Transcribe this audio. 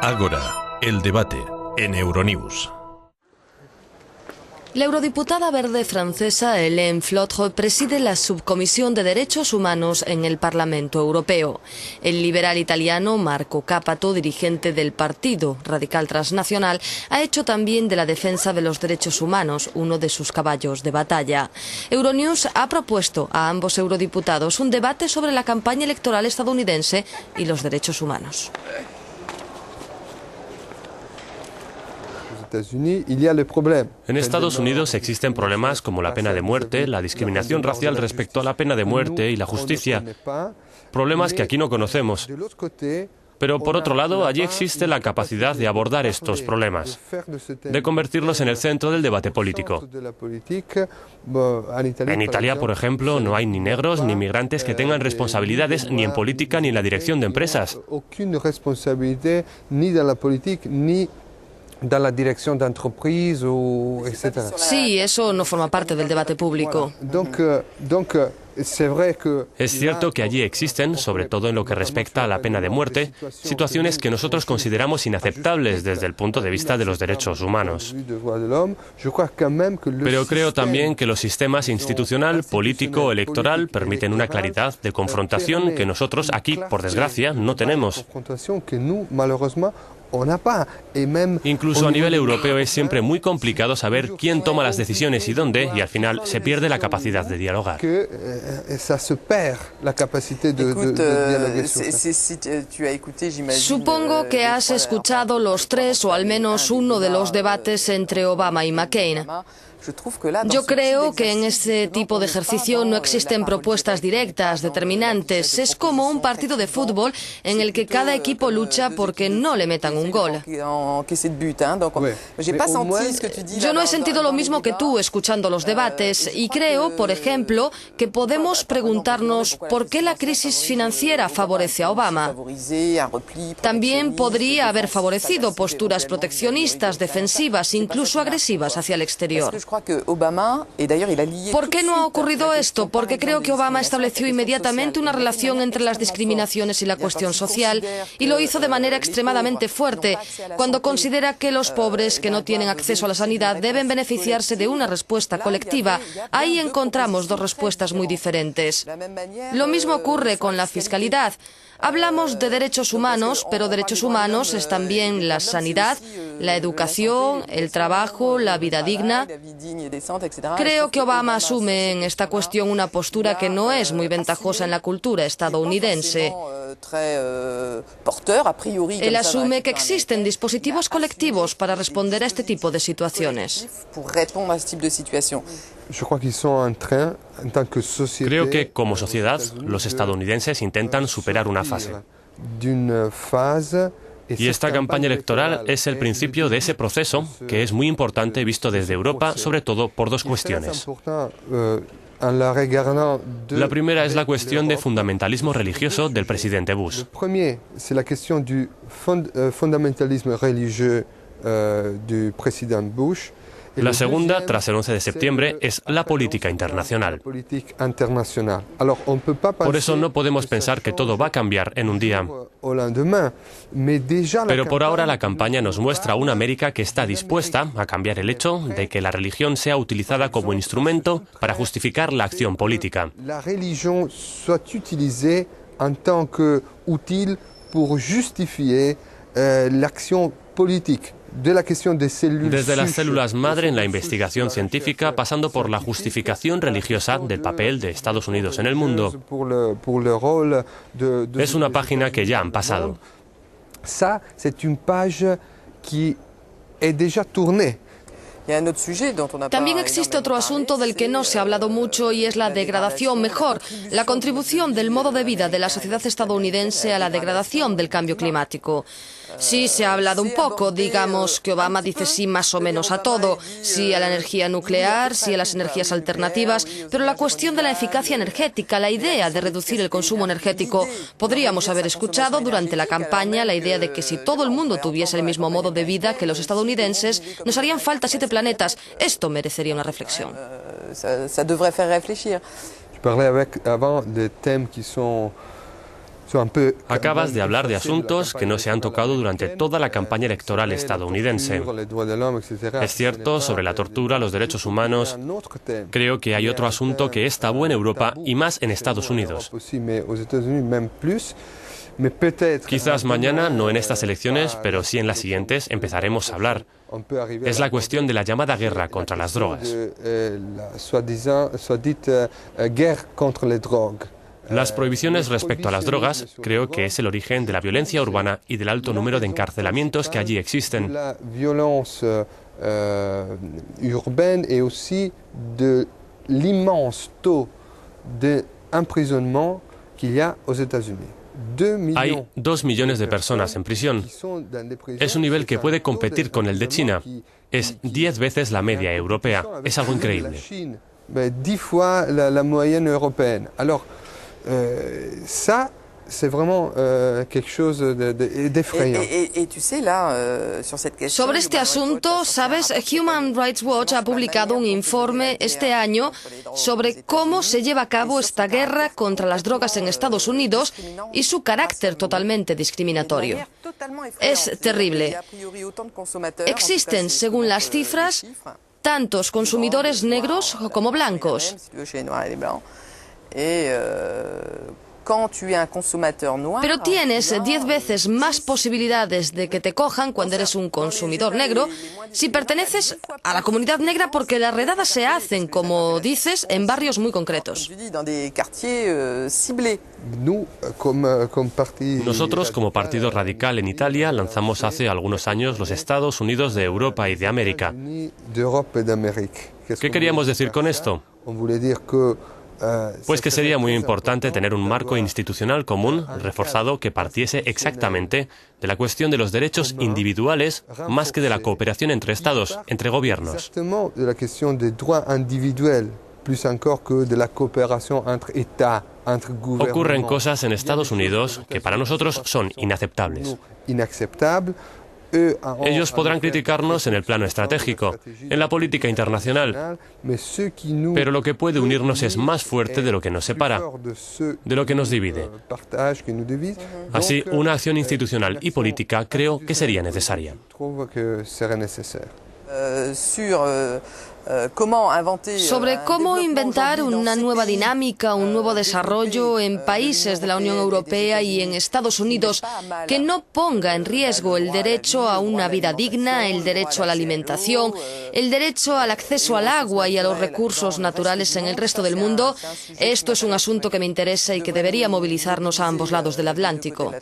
Ágora, el debate, en Euronews. La eurodiputada verde francesa Hélène Flautre preside la Subcomisión de Derechos Humanos en el Parlamento Europeo. El liberal italiano Marco Cappato, dirigente del Partido Radical Transnacional, ha hecho también de la defensa de los derechos humanos uno de sus caballos de batalla. Euronews ha propuesto a ambos eurodiputados un debate sobre la campaña electoral estadounidense y los derechos humanos. En Estados Unidos existen problemas como la pena de muerte, la discriminación racial respecto a la pena de muerte y la justicia. Problemas que aquí no conocemos. Pero por otro lado, allí existe la capacidad de abordar estos problemas, de convertirlos en el centro del debate político. En Italia, por ejemplo, no hay ni negros ni migrantes que tengan responsabilidades ni en política ni en la dirección de empresas. Sí, eso no forma parte del debate público. Es cierto que allí existen, sobre todo en lo que respecta a la pena de muerte, situaciones que nosotros consideramos inaceptables desde el punto de vista de los derechos humanos. Pero creo también que los sistemas institucional, político, electoral permiten una claridad de confrontación que nosotros aquí, por desgracia, no tenemos. Incluso a nivel europeo es siempre muy complicado saber quién toma las decisiones y dónde, y al final se pierde la capacidad de dialogar. Supongo que has escuchado los tres o al menos uno de los debates entre Obama y McCain. Yo creo que en este tipo de ejercicio no existen propuestas directas, determinantes. Es como un partido de fútbol en el que cada equipo lucha porque no le metan un gol. Yo no he sentido lo mismo que tú escuchando los debates y creo, por ejemplo, que podemos preguntarnos por qué la crisis financiera favorece a Obama. También podría haber favorecido posturas proteccionistas, defensivas, incluso agresivas hacia el exterior. ¿Por qué no ha ocurrido esto? Porque creo que Obama estableció inmediatamente una relación entre las discriminaciones y la cuestión social, y lo hizo de manera extremadamente fuerte, cuando considera que los pobres que no tienen acceso a la sanidad deben beneficiarse de una respuesta colectiva. Ahí encontramos dos respuestas muy diferentes. Lo mismo ocurre con la fiscalidad. Hablamos de derechos humanos, pero derechos humanos es también la sanidad, la educación, el trabajo, la vida digna. Creo que Obama asume en esta cuestión una postura que no es muy ventajosa en la cultura estadounidense. Él asume que existen dispositivos colectivos para responder a este tipo de situaciones. Creo que, como sociedad, los estadounidenses intentan superar una fase. Y esta campaña electoral es el principio de ese proceso, que es muy importante visto desde Europa, sobre todo por dos cuestiones. La primera es la cuestión de fundamentalismo religioso del presidente Bush. La segunda, tras el 11 de septiembre, es la política internacional. Por eso no podemos pensar que todo va a cambiar en un día. Pero por ahora la campaña nos muestra una América que está dispuesta a cambiar el hecho de que la religión sea utilizada como instrumento para justificar la acción política. La religión soit utilisée en tant que útil pour justifier l'acción política. Desde las células madre en la investigación científica, pasando por la justificación religiosa del papel de Estados Unidos en el mundo. Es una página que ya han pasado. También existe otro asunto del que no se ha hablado mucho y es la degradación, la contribución del modo de vida de la sociedad estadounidense a la degradación del cambio climático. Sí, se ha hablado un poco, digamos que Obama dice sí más o menos a todo, sí a la energía nuclear, sí a las energías alternativas, pero la cuestión de la eficacia energética, la idea de reducir el consumo energético, podríamos haber escuchado durante la campaña la idea de que si todo el mundo tuviese el mismo modo de vida que los estadounidenses, nos harían falta 7 planetas. Esto merecería una reflexión. Je parlais avant de thèmes qui sont Acabas de hablar de asuntos que no se han tocado durante toda la campaña electoral estadounidense. Es cierto, sobre la tortura, los derechos humanos. Creo que hay otro asunto que es tabú en Europa y más en Estados Unidos. Quizás mañana, no en estas elecciones, pero sí en las siguientes, empezaremos a hablar. Es la cuestión de la llamada guerra contra las drogas. Las prohibiciones respecto a las drogas creo que es el origen de la violencia urbana y del alto número de encarcelamientos que allí existen. La violencia urbana y aussi de l'immense taux d'emprisonnement qu'il y a aux États-Unis. Hay 2 millones de personas en prisión. Es un nivel que puede competir con el de China. Es 10 veces la media europea. Es algo increíble. 10 fois la moyenne européenne. Alors, ça, c'est vraiment quelque chose d'effrayant. Sobre este asunto, ¿sabes? Human Rights Watch ha publicado un informe este año sobre cómo se lleva a cabo esta guerra contra las drogas en Estados Unidos y su carácter totalmente discriminatorio. Es terrible. Existen, según las cifras, tantos consumidores negros como blancos. Pero tienes 10 veces más posibilidades de que te cojan cuando eres un consumidor negro si perteneces a la comunidad negra, porque las redadas se hacen, como dices, en barrios muy concretos. Nosotros, como Partido Radical en Italia, lanzamos hace algunos años los Estados Unidos de Europa y de América. ¿Qué queríamos decir con esto? Pues que sería muy importante tener un marco institucional común, reforzado, que partiese exactamente de la cuestión de los derechos individuales más que de la cooperación entre Estados, entre gobiernos. Ocurren cosas en Estados Unidos que para nosotros son inaceptables. Ellos podrán criticarnos en el plano estratégico, en la política internacional, pero lo que puede unirnos es más fuerte de lo que nos separa, de lo que nos divide. Así, una acción institucional y política creo que sería necesaria. Sobre cómo inventar una nueva dinámica, un nuevo desarrollo en países de la Unión Europea y en Estados Unidos que no ponga en riesgo el derecho a una vida digna, el derecho a la alimentación, el derecho al acceso al agua y a los recursos naturales en el resto del mundo. Esto es un asunto que me interesa y que debería movilizarnos a ambos lados del Atlántico.